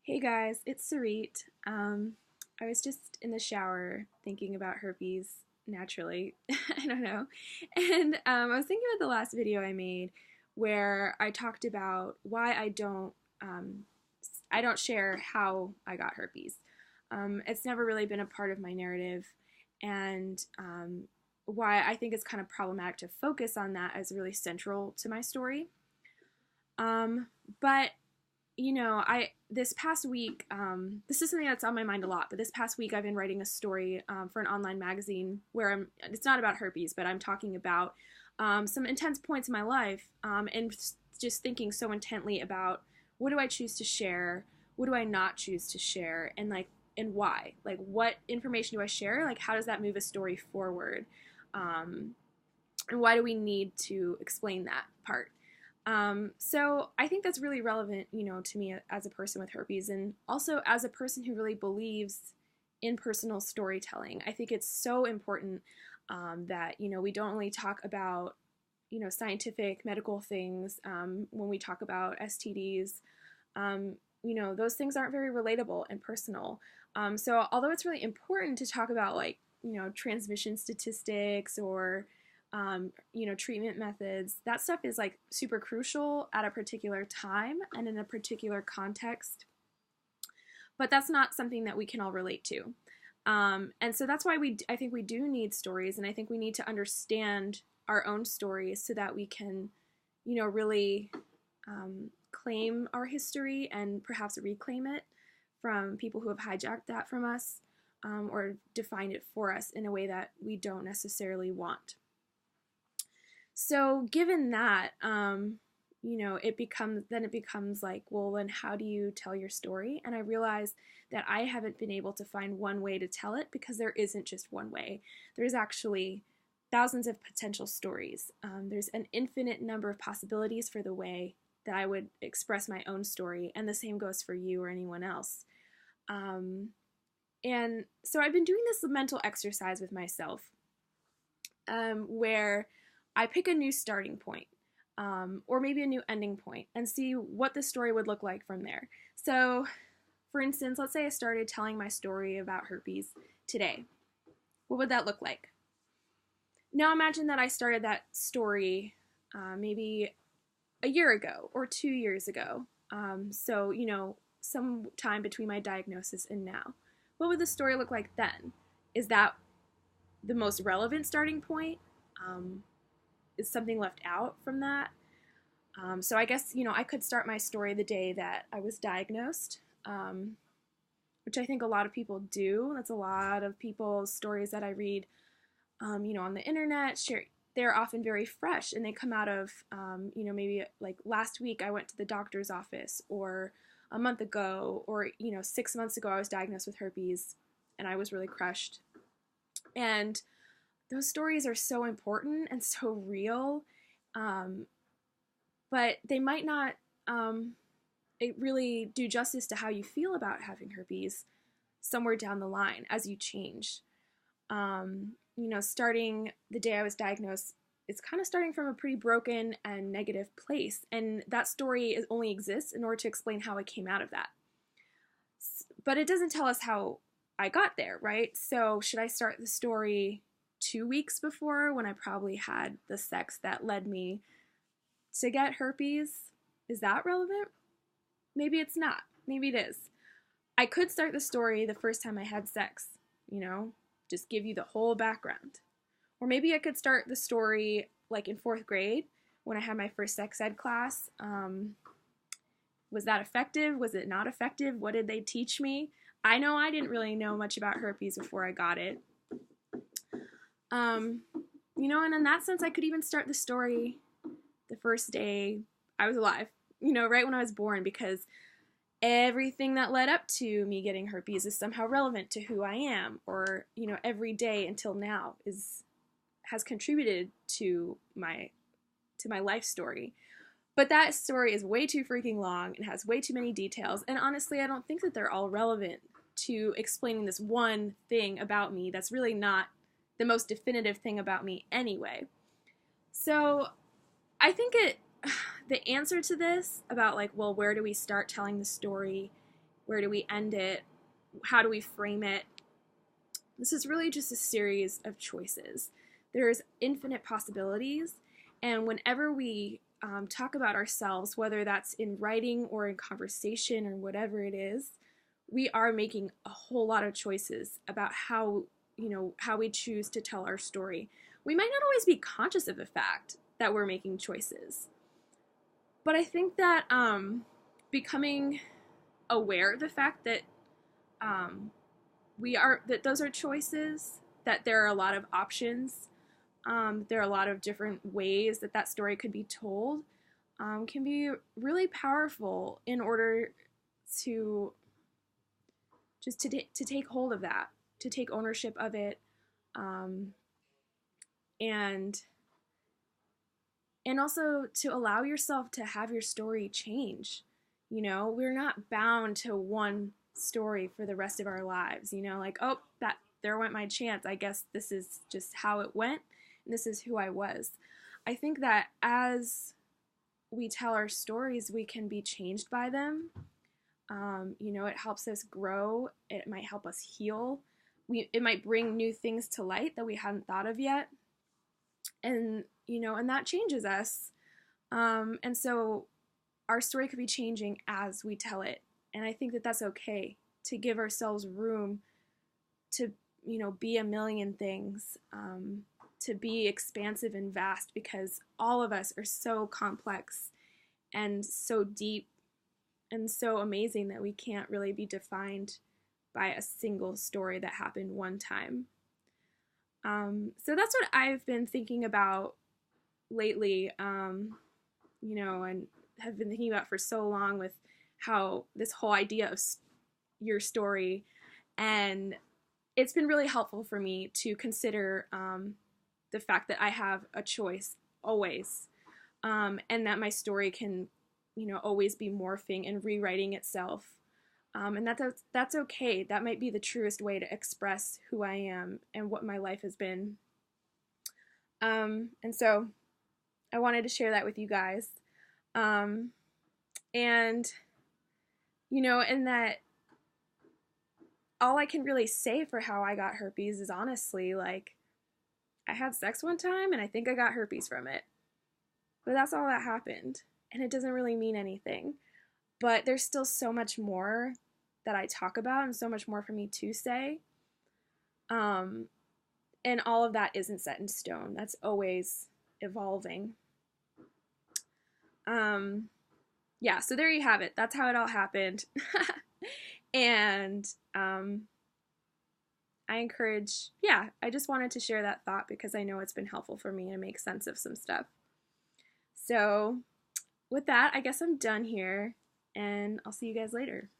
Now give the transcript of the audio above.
Hey guys, it's Sarit. I was just in the shower thinking about herpes naturally. I don't know. And I was thinking about the last video I made where I talked about why I don't share how I got herpes. It's never really been a part of my narrative, and why I think it's kind of problematic to focus on that as really central to my story. But I this past week, this is something that's on my mind a lot. But this past week, I've been writing a story for an online magazine where it's not about herpes, but I'm talking about some intense points in my life, and just thinking so intently about what do I choose to share, what do I not choose to share, and why. Like, what information do I share? Like, how does that move a story forward? Um, and why do we need to explain that part? So I think that's really relevant, to me as a person with herpes, and also as a person who really believes in personal storytelling. I think it's so important that we don't only talk about scientific medical things when we talk about STDs. Those things aren't very relatable and personal. So although it's really important to talk about transmission statistics or treatment methods, that stuff is like super crucial at a particular time and in a particular context. But that's not something that we can all relate to. And so that's why I think we do need stories, and I think we need to understand our own stories so that we can, really claim our history and perhaps reclaim it from people who have hijacked that from us, or defined it for us in a way that we don't necessarily want. So given that, it becomes like, well, then how do you tell your story? And I realized that I haven't been able to find one way to tell it, because there isn't just one way. There's actually thousands of potential stories. There's an infinite number of possibilities for the way that I would express my own story, and the same goes for you or anyone else. And so I've been doing this mental exercise with myself, where I pick a new starting point, or maybe a new ending point, and see what the story would look like from there. So, for instance, let's say I started telling my story about herpes today. What would that look like? Now imagine that I started that story maybe a year ago or 2 years ago. So, some time between my diagnosis and now. What would the story look like then? Is that the most relevant starting point? Is something left out from that? So I guess, I could start my story the day that I was diagnosed, which I think a lot of people do. That's a lot of people's stories that I read, on the internet. They're often very fresh, and they come out of, maybe like last week I went to the doctor's office, or a month ago, or, 6 months ago I was diagnosed with herpes, and I was really crushed. And those stories are so important and so real, but they might not really do justice to how you feel about having herpes somewhere down the line as you change. Starting the day I was diagnosed, it's kind of starting from a pretty broken and negative place, and that story only exists in order to explain how I came out of that. But it doesn't tell us how I got there, right? So should I start the story 2 weeks before, when I probably had the sex that led me to get herpes? Is that relevant? Maybe it's not. Maybe it is. I could start the story the first time I had sex, just give you the whole background. Or maybe I could start the story like in 4th grade when I had my first sex ed class. Was that effective? Was it not effective? What did they teach me? I know I didn't really know much about herpes before I got it. And in that sense, I could even start the story the first day I was alive, right when I was born, because everything that led up to me getting herpes is somehow relevant to who I am, or, every day until now has contributed to my life story. But that story is way too freaking long and has way too many details, and honestly, I don't think that they're all relevant to explaining this one thing about me that's really not the most definitive thing about me anyway. So I think the answer to this about, like, well, where do we start telling the story? Where do we end it? How do we frame it? This is really just a series of choices. There's infinite possibilities, and whenever we talk about ourselves, whether that's in writing or in conversation or whatever it is, we are making a whole lot of choices about how we choose to tell our story. We might not always be conscious of the fact that we're making choices, but I think that becoming aware of the fact that that those are choices, that there are a lot of options, there are a lot of different ways that that story could be told, can be really powerful in order to just to take hold of that, to take ownership of it, and also to allow yourself to have your story change. We're not bound to one story for the rest of our lives, like, oh, that there went my chance. I guess this is just how it went, and this is who I was. I think that as we tell our stories, we can be changed by them. It helps us grow. It might help us heal. It might bring new things to light that we hadn't thought of yet. And that changes us. And so our story could be changing as we tell it. And I think that that's okay, to give ourselves room to, be a million things, to be expansive and vast, because all of us are so complex and so deep and so amazing that we can't really be defined by a single story that happened one time. So that's what I've been thinking about lately, and have been thinking about for so long, with how this whole idea of your story, and it's been really helpful for me to consider the fact that I have a choice always, and that my story can, always be morphing and rewriting itself, and that's okay. That might be the truest way to express who I am and what my life has been. And so I wanted to share that with you guys. And that all I can really say for how I got herpes is honestly, like, I had sex one time and I think I got herpes from it. But that's all that happened. And it doesn't really mean anything. But there's still so much more that I talk about and so much more for me to say. And all of that isn't set in stone. That's always evolving. Yeah, so there you have it. That's how it all happened. And I just wanted to share that thought because I know it's been helpful for me to make sense of some stuff. So with that, I guess I'm done here, and I'll see you guys later.